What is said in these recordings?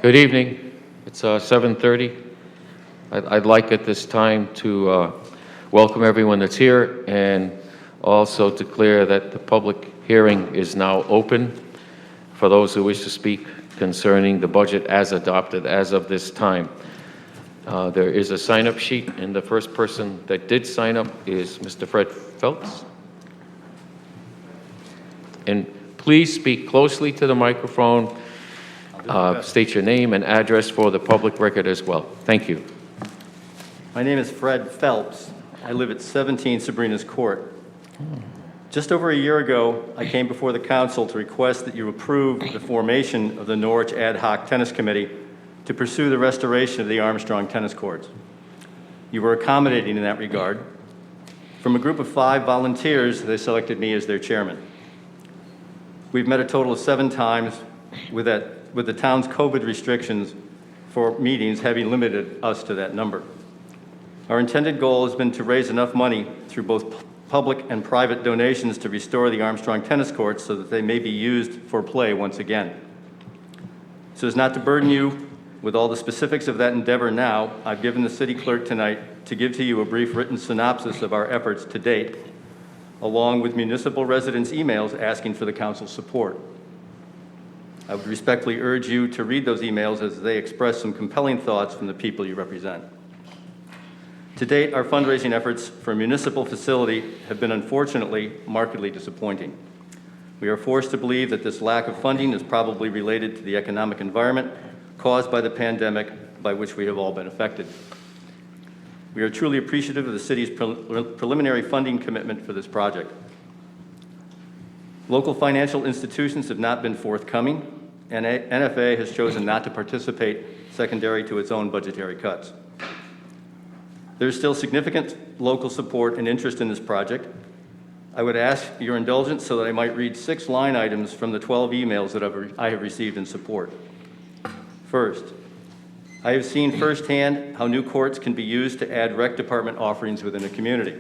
Good evening. It's 7:30. I'd like at this time to welcome everyone that's here and also declare that the public hearing is now open for those who wish to speak concerning the budget as adopted as of this time. There is a sign-up sheet, and the first person that did sign up is Mr. Fred Phelps. And please speak closely to the microphone. State your name and address for the public record as well. Thank you. My name is Fred Phelps. I live at 17 Sabrina's Court. Just over a year ago, I came before the council to request that you approve the formation of the Norwich Ad Hoc Tennis Committee to pursue the restoration of the Armstrong tennis courts. You were accommodating in that regard. From a group of 5 volunteers, they selected me as their chairman. We've met a total of 7 times with the town's COVID restrictions for meetings having limited us to that number. Our intended goal has been to raise enough money through both public and private donations to restore the Armstrong tennis courts so that they may be used for play once again. So as not to burden you with all the specifics of that endeavor now, I've given the city clerk tonight to give to you a brief written synopsis of our efforts to date, along with municipal residents' emails asking for the council's support. I would respectfully urge you to read those emails as they express some compelling thoughts from the people you represent. To date, our fundraising efforts for a municipal facility have been unfortunately markedly disappointing. We are forced to believe that this lack of funding is probably related to the economic environment caused by the pandemic by which we have all been affected. We are truly appreciative of the city's preliminary funding commitment for this project. Local financial institutions have not been forthcoming, and NFA has chosen not to participate secondary to its own budgetary cuts. There is still significant local support and interest in this project. I would ask your indulgence so that I might read 6 line items from the 12 emails that I have received in support. First, I have seen firsthand how new courts can be used to add rec department offerings within a community.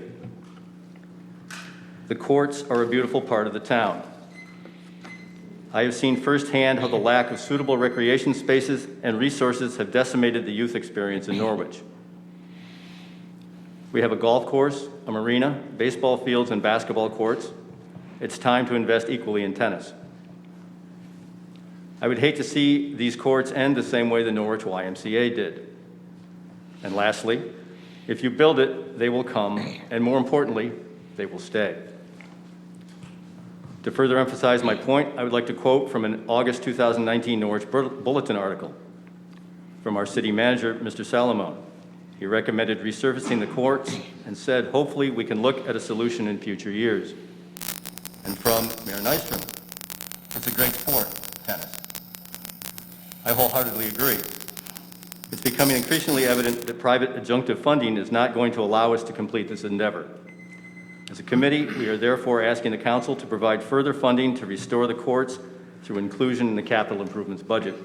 The courts are a beautiful part of the town. I have seen firsthand how the lack of suitable recreation spaces and resources have decimated the youth experience in Norwich. We have a golf course, a marina, baseball fields, and basketball courts. It's time to invest equally in tennis. I would hate to see these courts end the same way the Norwich YMCA did. And lastly, if you build it, they will come, and more importantly, they will stay. To further emphasize my point, I would like to quote from an August 2019 Norwich Bulletin article from our city manager, Mr. Salamone. He recommended resurfacing the courts and said, hopefully we can look at a solution in future years. And from Mayor Nystrom, it's a great sport, tennis. I wholeheartedly agree. It's becoming increasingly evident that private adjunctive funding is not going to allow us to complete this endeavor. As a committee, we are therefore asking the council to provide further funding to restore the courts through inclusion in the capital improvements budget.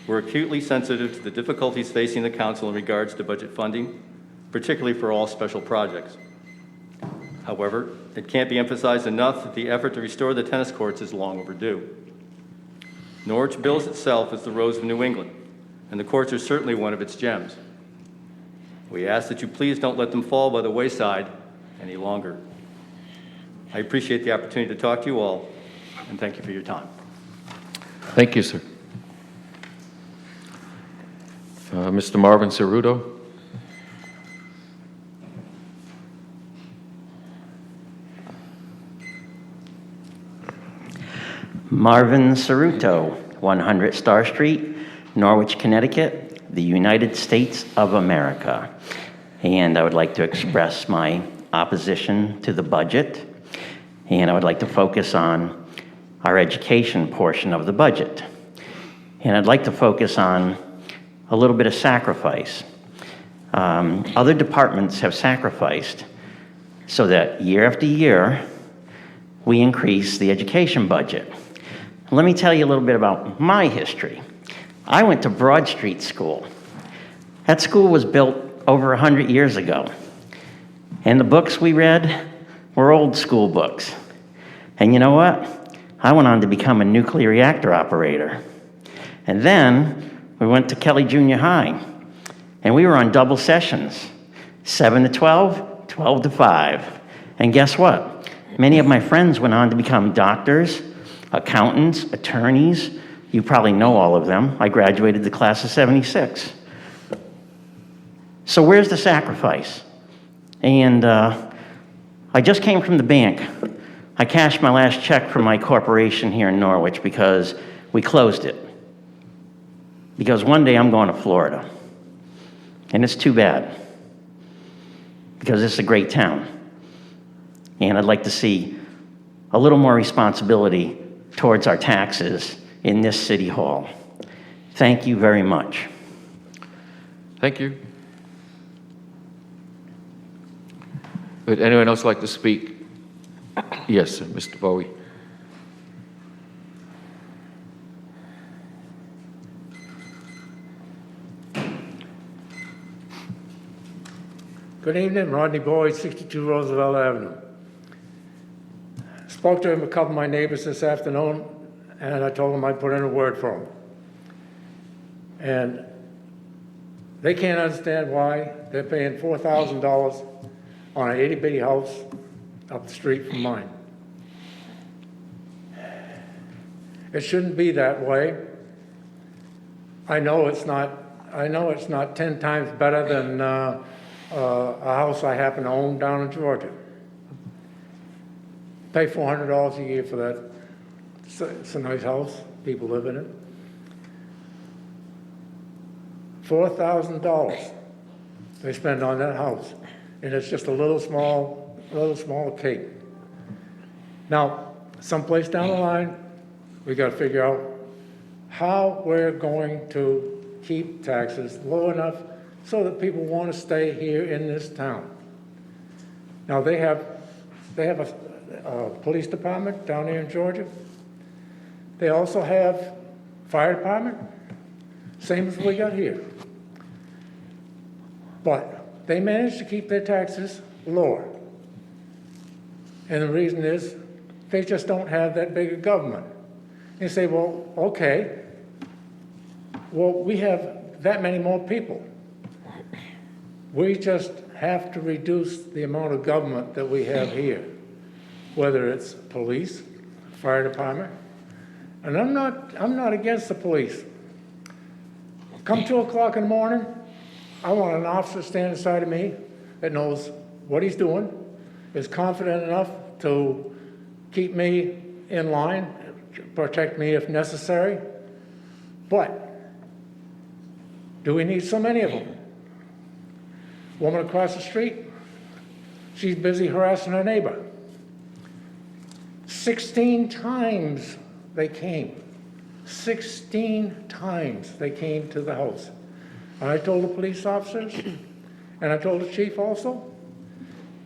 We're acutely sensitive to the difficulties facing the council in regards to budget funding, particularly for all special projects. However, it can't be emphasized enough that the effort to restore the tennis courts is long overdue. Norwich bills itself as the Rose of New England, and the courts are certainly one of its gems. We ask that you please don't let them fall by the wayside any longer. I appreciate the opportunity to talk to you all, and thank you for your time. Thank you, sir. Mr. Marvin Cerruto. Marvin Cerruto, 100 Star Street, Norwich, Connecticut, the United States of America. And I would like to express my opposition to the budget, and I would like to focus on our education portion of the budget. And I'd like to focus on a little bit of sacrifice. Other departments have sacrificed so that year after year, we increase the education budget. Let me tell you a little bit about my history. I went to Broad Street School. That school was built over 100 years ago. And the books we read were old school books. And you know what? I went on to become a nuclear reactor operator. And then we went to Kelly Junior High, and we were on double sessions, 7 to 12, 12 to 5. And guess what? Many of my friends went on to become doctors, accountants, attorneys. You probably know all of them. I graduated the class of 76. So where's the sacrifice? And I just came from the bank. I cashed my last check from my corporation here in Norwich because we closed it. Because one day I'm going to Florida. And it's too bad. Because it's a great town. And I'd like to see a little more responsibility towards our taxes in this city hall. Thank you very much. Thank you. Would anyone else like to speak? Yes, Mr. Bowie. Good evening, Rodney Boyd, 62 Roosevelt Avenue. Spoke to a couple of my neighbors this afternoon, and I told them I'd put in a word for them. And they can't understand why they're paying $4,000 on an itty-bitty house up the street from mine. It shouldn't be that way. I know it's not 10 times better than a house I happen to own down in Georgia. Pay $400 a year for that. It's a nice house. People live in it. $4,000 they spend on that house, and it's just a little small cake. Now, someplace down the line, we got to figure out how we're going to keep taxes low enough so that people want to stay here in this town. Now, they have a police department down here in Georgia. They also have fire department, same as we got here. But they managed to keep their taxes lower. And the reason is they just don't have that big a government. You say, well, okay, well, we have that many more people. We just have to reduce the amount of government that we have here, whether it's police, fire department. And I'm not against the police. Come 2 o'clock in the morning, I want an officer standing beside of me that knows what he's doing, is confident enough to keep me in line, protect me if necessary. But do we need so many of them? Woman across the street, she's busy harassing her neighbor. 16 times they came. 16 times they came to the house. And I told the police officers, and I told the chief also,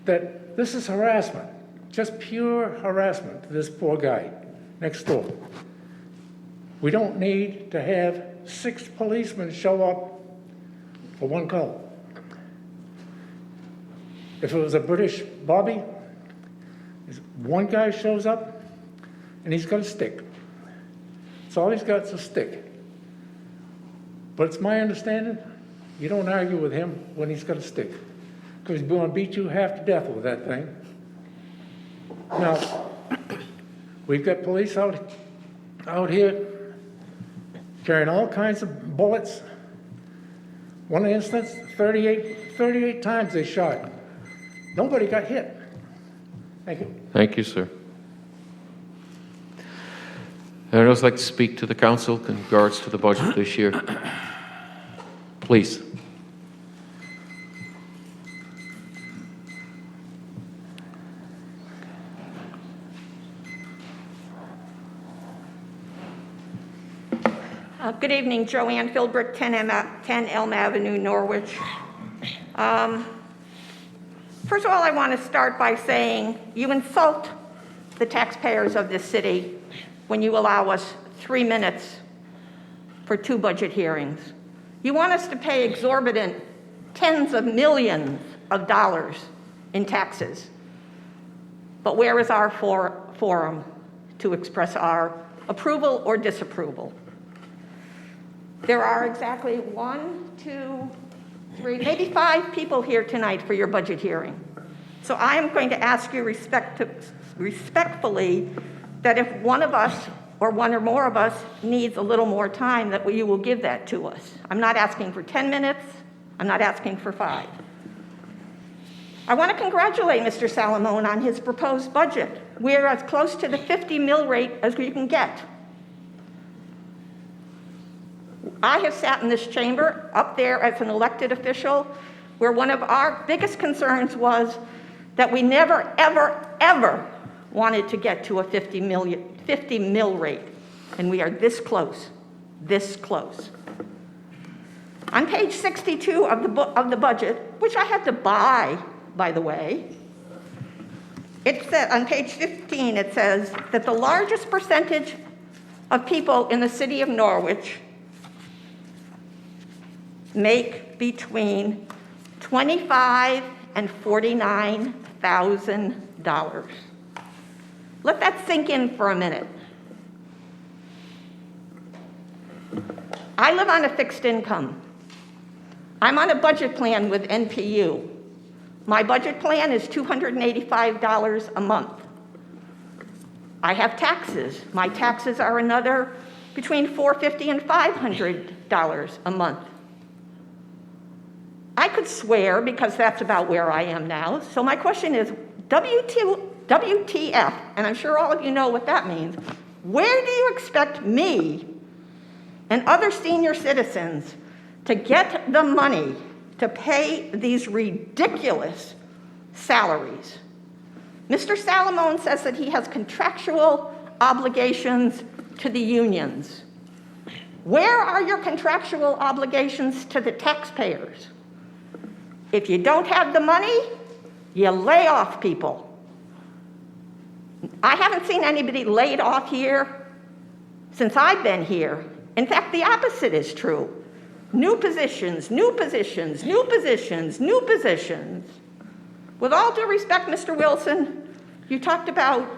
that this is harassment, just pure harassment to this poor guy next door. We don't need to have 6 policemen show up for one call. If it was a British Bobby, one guy shows up and he's got a stick. So all he's got is a stick. But it's my understanding, you don't argue with him when he's got a stick, because he's going to beat you half to death with that thing. Now, we've got police out here carrying all kinds of bullets. One instance, 38 times they shot. Nobody got hit. Thank you. Thank you, sir. Anyone else like to speak to the council in regards to the budget this year? Please. Good evening, Joanne Philbrick, 10 Elm Avenue, Norwich. First of all, I want to start by saying you insult the taxpayers of this city when you allow us 3 minutes for 2 budget hearings. You want us to pay exorbitant tens of millions of dollars in taxes. But where is our forum to express our approval or disapproval? There are exactly 1, 2, 3, maybe 5 people here tonight for your budget hearing. So I am going to ask you respectfully that if one of us or one or more of us needs a little more time, that you will give that to us. I'm not asking for 10 minutes. I'm not asking for 5. I want to congratulate Mr. Salamone on his proposed budget. We're as close to the 50 mill rate as you can get. I have sat in this chamber up there as an elected official where one of our biggest concerns was that we never, ever, ever wanted to get to a 50 mill rate. And we are this close, this close. On page 62 of the budget, which I had to buy, by the way, it said, on page 15, it says that the largest percentage of people in the city of Norwich make between $25,000 and $49,000. Let that sink in for a minute. I live on a fixed income. I'm on a budget plan with NPU. My budget plan is $285 a month. I have taxes. My taxes are another between $450 and $500 a month. I could swear because that's about where I am now. So my question is, WTF, and I'm sure all of you know what that means, where do you expect me and other senior citizens to get the money to pay these ridiculous salaries? Mr. Salamone says that he has contractual obligations to the unions. Where are your contractual obligations to the taxpayers? If you don't have the money, you lay off people. I haven't seen anybody laid off here since I've been here. In fact, the opposite is true. New positions, new positions, new positions, new positions. With all due respect, Mr. Wilson, you talked about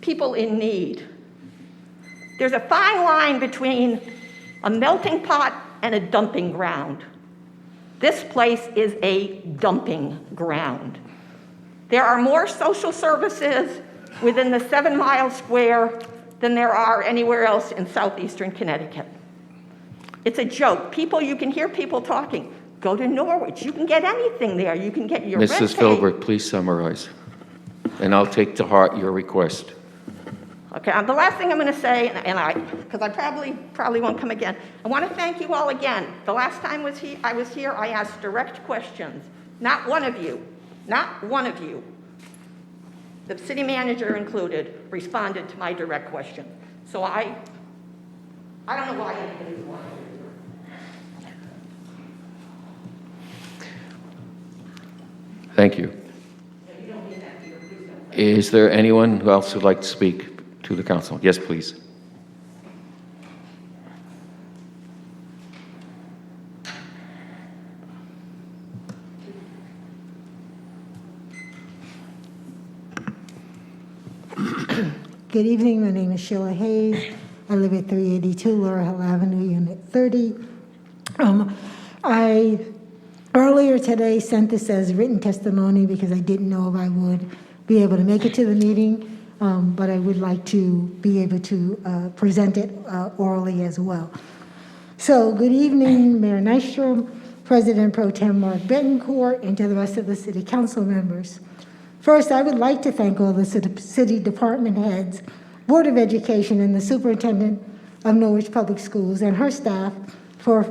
people in need. There's a fine line between a melting pot and a dumping ground. This place is a dumping ground. There are more social services within the 7-mile square than there are anywhere else in southeastern Connecticut. It's a joke. You can hear people talking. Go to Norwich. You can get anything there. You can get your rent Mrs. paid. Philbrick, please summarize. And I'll take to heart your request. Okay, the last thing I'm going to say, because I probably won't come again, I want to thank you all again. The last time I was here, I asked direct questions. Not one of you, the city manager included, responded to my direct question. So I don't know why anybody would want to do that. Thank you. Is there anyone who else would like to speak to the council? Yes, please. Good evening, my name is Sheila Hayes. I live at 382 Laurel Hill Avenue, Unit 30. I earlier today sent this as written testimony because I didn't know if I would be able to make it to the meeting, but I would like to be able to present it orally as well. So good evening, Mayor Nystrom, President Pro Tem Mark Betancourt, and to the rest of the city council members. First, I would like to thank all the city department heads, Board of Education, and the superintendent of Norwich Public Schools and her staff for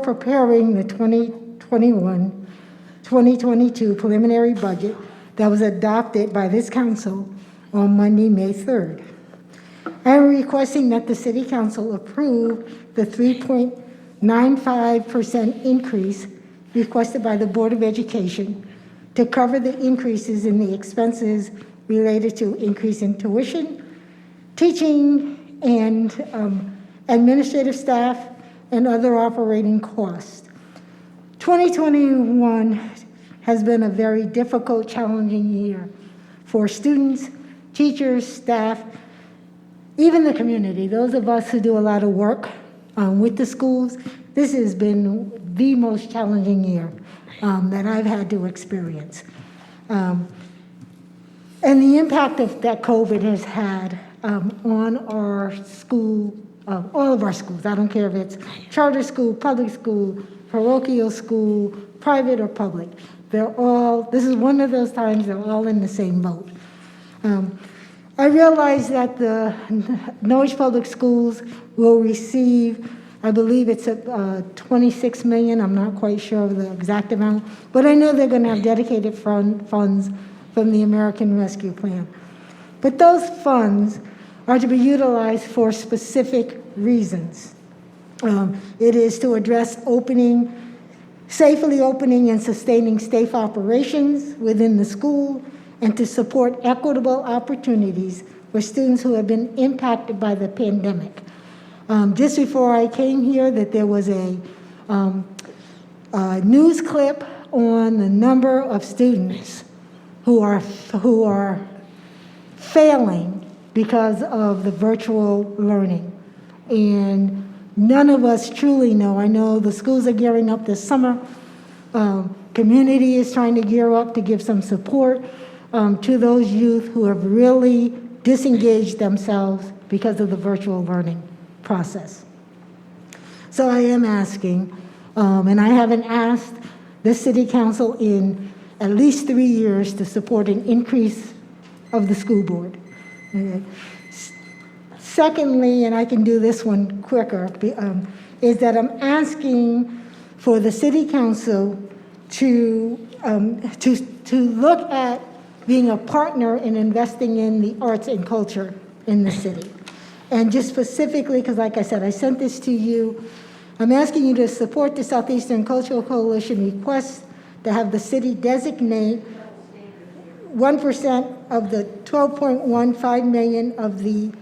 preparing the 2021-2022 preliminary budget that was adopted by this council on Monday, May 3rd. I am requesting that the City Council approve the 3.95% increase requested by the Board of Education to cover the increases in the expenses related to increase in tuition, teaching, and administrative staff, and other operating costs. 2021 has been a very difficult, challenging year for students, teachers, staff, even the community, those of us who do a lot of work with the schools. This has been the most challenging year that I've had to experience. And the impact that COVID has had on our school, all of our schools, I don't care if it's charter school, public school, parochial school, private or public, this is one of those times they're all in the same boat. I realize that the Norwich Public Schools will receive, I believe it's 26 million, I'm not quite sure of the exact amount, but I know they're going to have dedicated funds from the American Rescue Plan. But those funds are to be utilized for specific reasons. It is to address safely opening and sustaining safe operations within the school, and to support equitable opportunities for students who have been impacted by the pandemic. Just before I came here, that there was a news clip on the number of students who are failing because of the virtual learning. And none of us truly know. I know the schools are gearing up this summer. Community is trying to gear up to give some support to those youth who have really disengaged themselves because of the virtual learning process. So I am asking, and I haven't asked the City Council in at least 3 years to support an increase of the school board. Okay. Secondly, and I can do this one quicker, is that I'm asking for the City Council to look at being a partner in investing in the arts and culture in the city. And just specifically, because like I said, I sent this to you, I'm asking you to support the Southeastern Cultural Coalition request to have the city designate 1% of the 12.15 million of the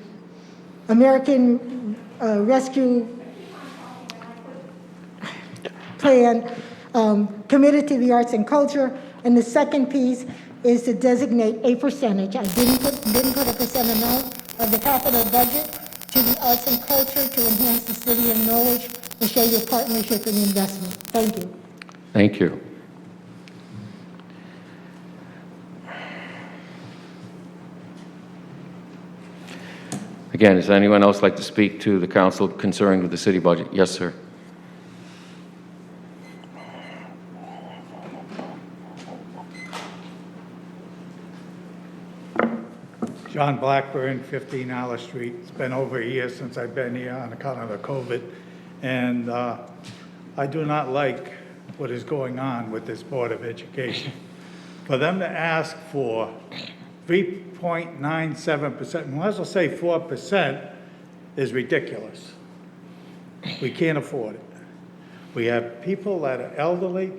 American Rescue Plan committed to the arts and culture. And the second piece is to designate a percentage. I didn't put a percent amount of the capital budget to the arts and culture to enhance the city of Norwich and show your partnership and investment. Thank you. Thank you. Again, does anyone else like to speak to the council concerning the city budget? Yes, sir. John Blackburn, 15 Alice Street. It's been over a year since I've been here on account of the COVID, and I do not like what is going on with this Board of Education. For them to ask for 3.97%, might as well say 4%, is ridiculous. We can't afford it. We have people that are elderly,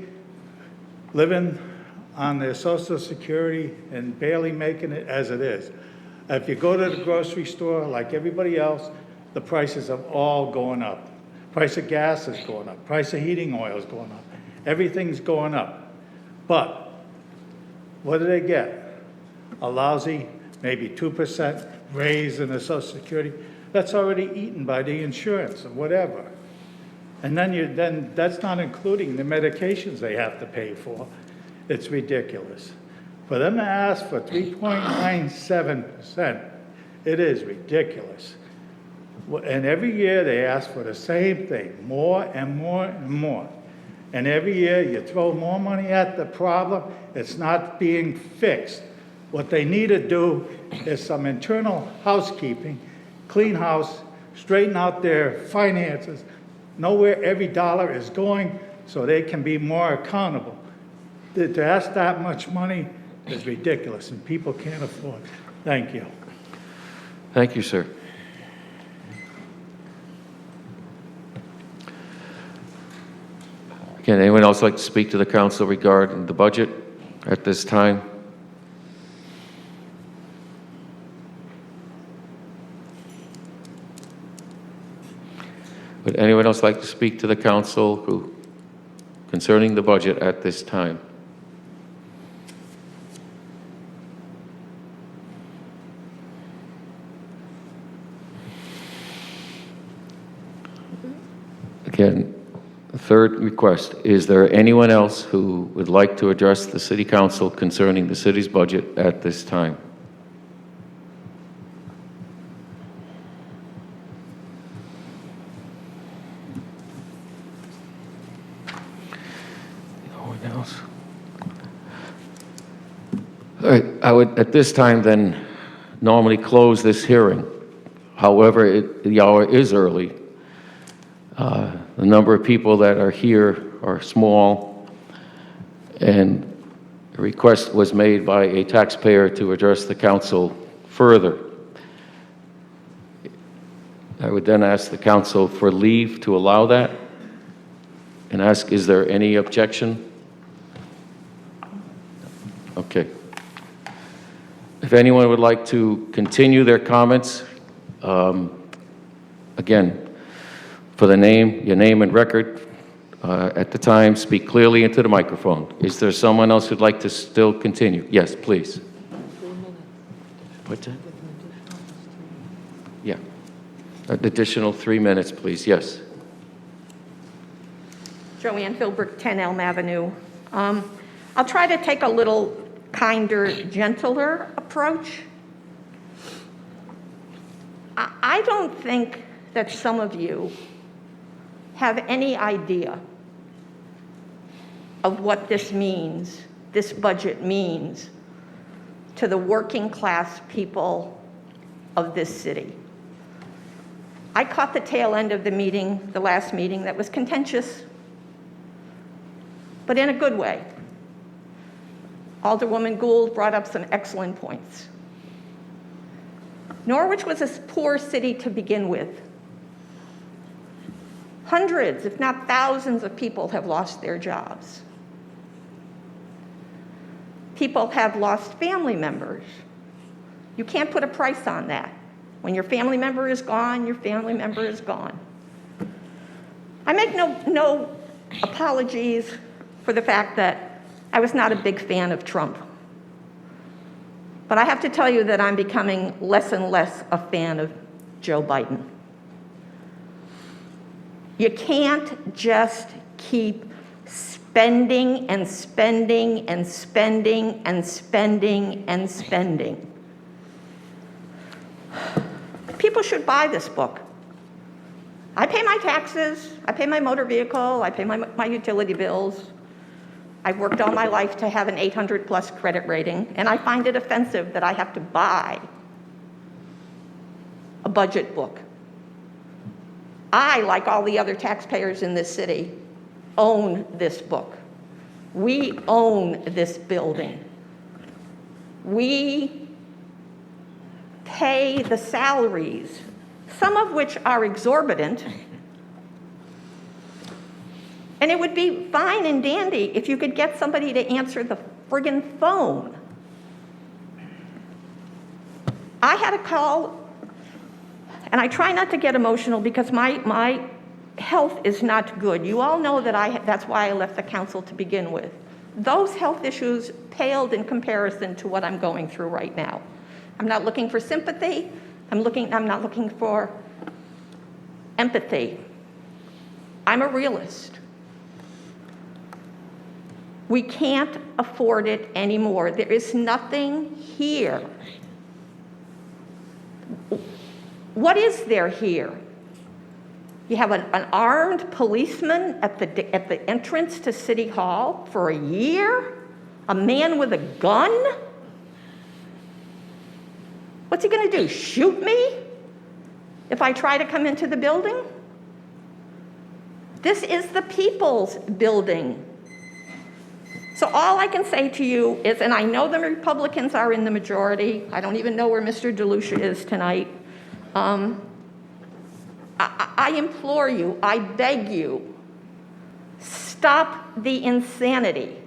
living on their Social Security and barely making it as it is. If you go to the grocery store, like everybody else, the prices are all going up. Price of gas is going up. Price of heating oil is going up. Everything's going up. But what do they get? A lousy, maybe 2% raise in the Social Security. That's already eaten by the insurance or whatever. And then that's not including the medications they have to pay for. It's ridiculous. For them to ask for 3.97%, it is ridiculous. And every year they ask for the same thing, more and more and more. And every year you throw more money at the problem, it's not being fixed. What they need to do is some internal housekeeping, clean house, straighten out their finances, know where every dollar is going so they can be more accountable. To ask that much money is ridiculous, and people can't afford it. Thank you. Thank you, sir. Again, anyone else like to speak to the council regarding the budget at this time? Would anyone else like to speak to the council concerning the budget at this time? Again, third request, is there anyone else who would like to address the city council concerning the city's budget at this time? No one else? All right, I would, at this time, then, normally close this hearing. However, the hour is early. The number of people that are here are small, and a request was made by a taxpayer to address the council further. I would then ask the council for leave to allow that, and ask, is there any objection? Okay. If anyone would like to continue their comments, again, for your name and record, at the time, speak clearly into the microphone. Is there someone else who'd like to still continue? Yes, please. What's that? Yeah. An additional 3 minutes, please. Yes. Joanne Philbrick, 10 Elm Avenue. I'll try to take a little kinder, gentler approach. I don't think that some of you have any idea of what this means, this budget means, to the working class people of this city. I caught the tail end of the meeting, the last meeting, that was contentious, but in a good way. Alderwoman Gould brought up some excellent points. Norwich was a poor city to begin with. Hundreds, if not thousands, of people have lost their jobs. People have lost family members. You can't put a price on that. When your family member is gone, your family member is gone. I make no apologies for the fact that I was not a big fan of Trump. But I have to tell you that I'm becoming less and less a fan of Joe Biden. You can't just keep spending and spending and spending and spending and spending. People should buy this book. I pay my taxes, I pay my motor vehicle, I pay my utility bills. I've worked all my life to have an 800+ credit rating, and I find it offensive that I have to buy a budget book. I, like all the other taxpayers in this city, own this book. We own this building. We pay the salaries, some of which are exorbitant. And it would be fine and dandy if you could get somebody to answer the friggin' phone. I had a call, and I try not to get emotional because my health is not good. You all know that that's why I left the council to begin with. Those health issues paled in comparison to what I'm going through right now. I'm not looking for sympathy. I'm not looking for empathy. I'm a realist. We can't afford it anymore. There is nothing here. What is there here? You have an armed policeman at the entrance to City Hall for a year? A man with a gun? What's he gonna do, shoot me if I try to come into the building? This is the people's building. So all I can say to you is, and I know the Republicans are in the majority, I don't even know where Mr. DeLucia is tonight. I implore you, I beg you, stop the insanity.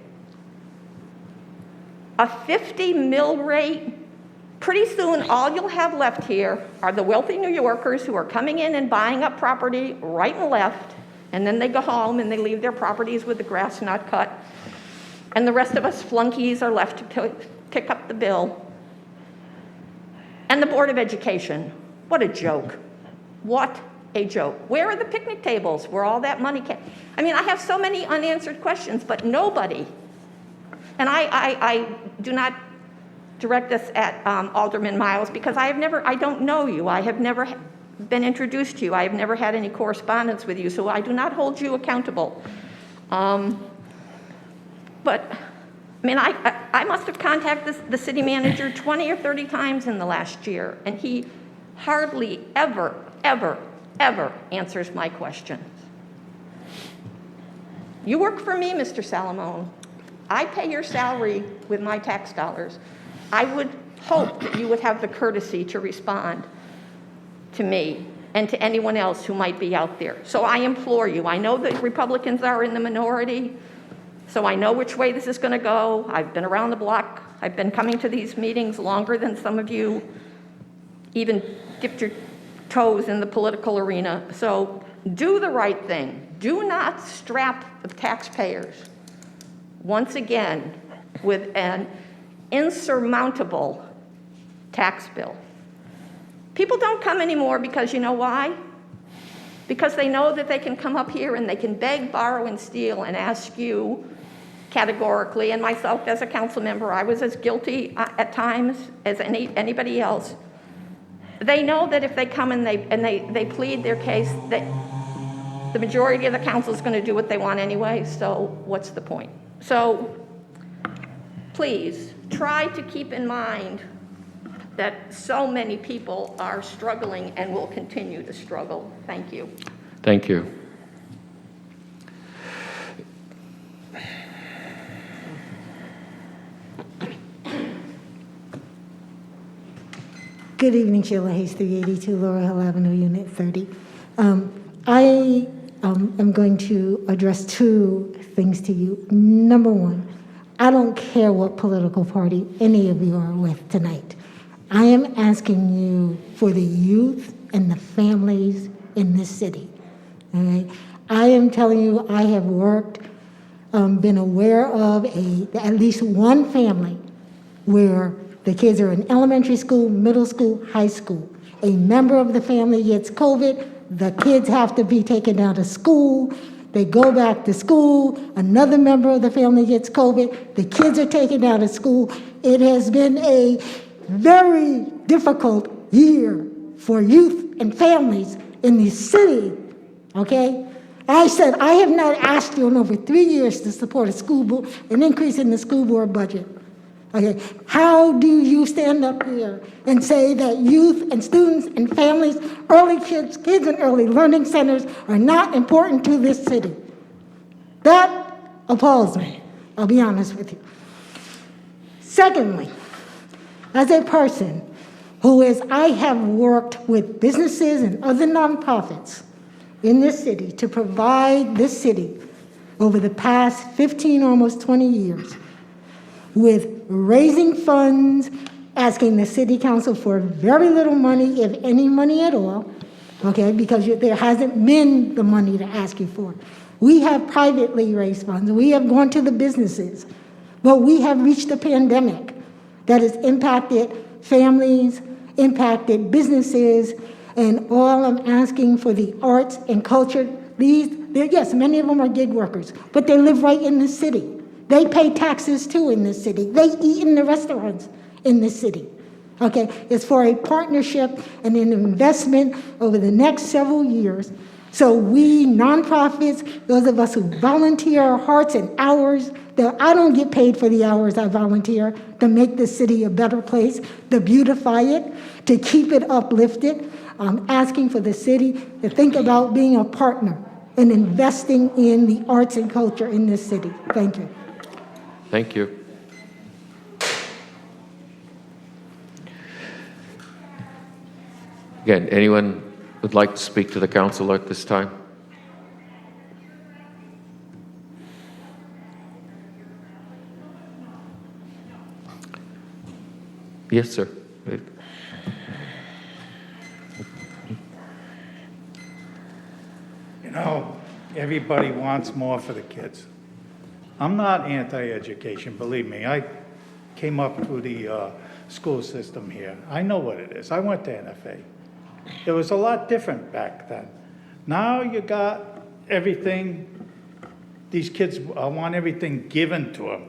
A 50 mill rate, pretty soon all you'll have left here are the wealthy New Yorkers who are coming in and buying up property right and left, and then they go home and they leave their properties with the grass not cut. And the rest of us flunkies are left to pick up the bill. And the Board of Education, what a joke. What a joke? Where are the picnic tables where all that money came? I mean, I have so many unanswered questions, but nobody, and I do not direct this at Alderman Miles because I don't know you. I have never been introduced to you. I have never had any correspondence with you, so I do not hold you accountable. But, I mean, I must have contacted the city manager 20 or 30 times in the last year, and he hardly ever, ever, ever answers my questions. You work for me, Mr. Salamone. I pay your salary with my tax dollars. I would hope that you would have the courtesy to respond to me and to anyone else who might be out there. So I implore you. I know that Republicans are in the minority, so I know which way this is going to go. I've been around the block. I've been coming to these meetings longer than some of you even dipped your toes in the political arena. So do the right thing. Do not strap the taxpayers once again with an insurmountable tax bill. People don't come anymore because you know why? Because they know that they can come up here and they can beg, borrow, and steal and ask you categorically, and myself as a council member, I was as guilty at times as anybody else. They know that if they come and they plead their case, that the majority of the council is going to do what they want anyway, so what's the point? So please try to keep in mind that so many people are struggling and will continue to struggle. Thank you. Thank you. Good evening, Sheila Hayes, 382 Laurel Hill Avenue, Unit 30. I am going to address two things to you. Number one, I don't care what political party any of you are with tonight. I am asking you for the youth and the families in this city. All right? I am telling you, I have worked, been aware of at least one family where the kids are in elementary school, middle school, high school. A member of the family gets COVID, the kids have to be taken out of school, they go back to school, another member of the family gets COVID, the kids are taken out of school. It has been a very difficult year for youth and families in this city, okay? I said, I have not asked you in over 3 years to support an increase in the school board budget. Okay, how do you stand up here and say that youth and students and families, kids in early learning centers are not important to this city? That appalls me, I'll be honest with you. Secondly, as a person I have worked with businesses and other nonprofits in this city to provide this city over the past 15, almost 20 years, with raising funds, asking the city council for very little money, if any money at all, okay, because there hasn't been the money to ask you for. We have privately raised funds. We have gone to the businesses, but we have reached a pandemic that has impacted families, impacted businesses, and all I'm asking for the arts and culture. Yes, many of them are gig workers, but they live right in the city. They pay taxes too in this city. They eat in the restaurants in this city. Okay, it's for a partnership and an investment over the next several years. So we nonprofits, those of us who volunteer our hearts and hours, I don't get paid for the hours I volunteer to make this city a better place, to beautify it, to keep it uplifted. I'm asking for the city to think about being a partner and investing in the arts and culture in this city. Thank you. Thank you. Again, anyone would like to speak to the council at this time? Yes, sir. You know, everybody wants more for the kids. I'm not anti-education, believe me. I came up through the school system here. I know what it is. I went to NFA. It was a lot different back then. Now you got everything, these kids want everything given to them.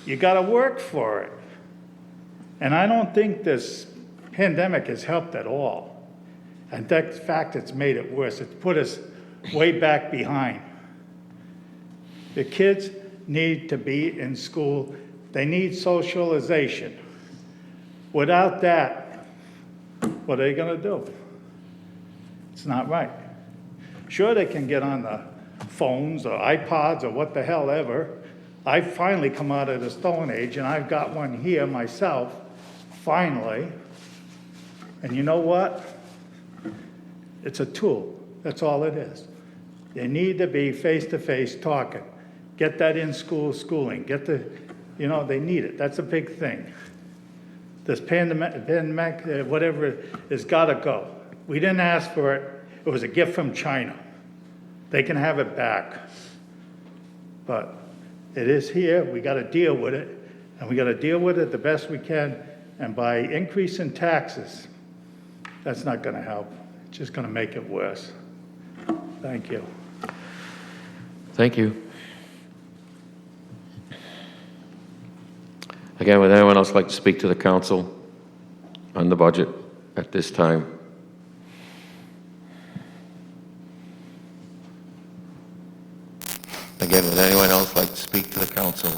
You got to work for it. And I don't think this pandemic has helped at all. In fact, it's made it worse. It's put us way back behind. The kids need to be in school. They need socialization. Without that, what are they going to do? It's not right. Sure, they can get on the phones or iPods or what the hell ever. I've finally come out of the Stone Age, and I've got one here myself, finally. And you know what? It's a tool. That's all it is. They need to be face-to-face talking. Get that in schooling. They need it. That's a big thing. This pandemic, whatever, has got to go. We didn't ask for it. It was a gift from China. They can have it back. But it is here. We got to deal with it. And we got to deal with it the best we can. And by increasing taxes, that's not going to help. It's just going to make it worse. Thank you. Thank you. Again, would anyone else like to speak to the council on the budget at this time? Again, would anyone else like to speak to the council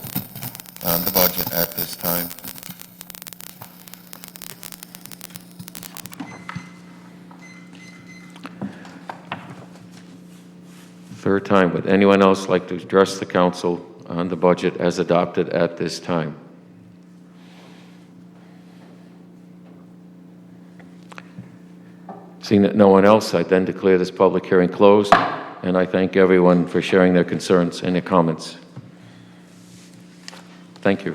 on the budget at this time? Third time, would anyone else like to address the council on the budget as adopted at this time? Seeing that no one else, I then declare this public hearing closed, and I thank everyone for sharing their concerns and their comments. Thank you.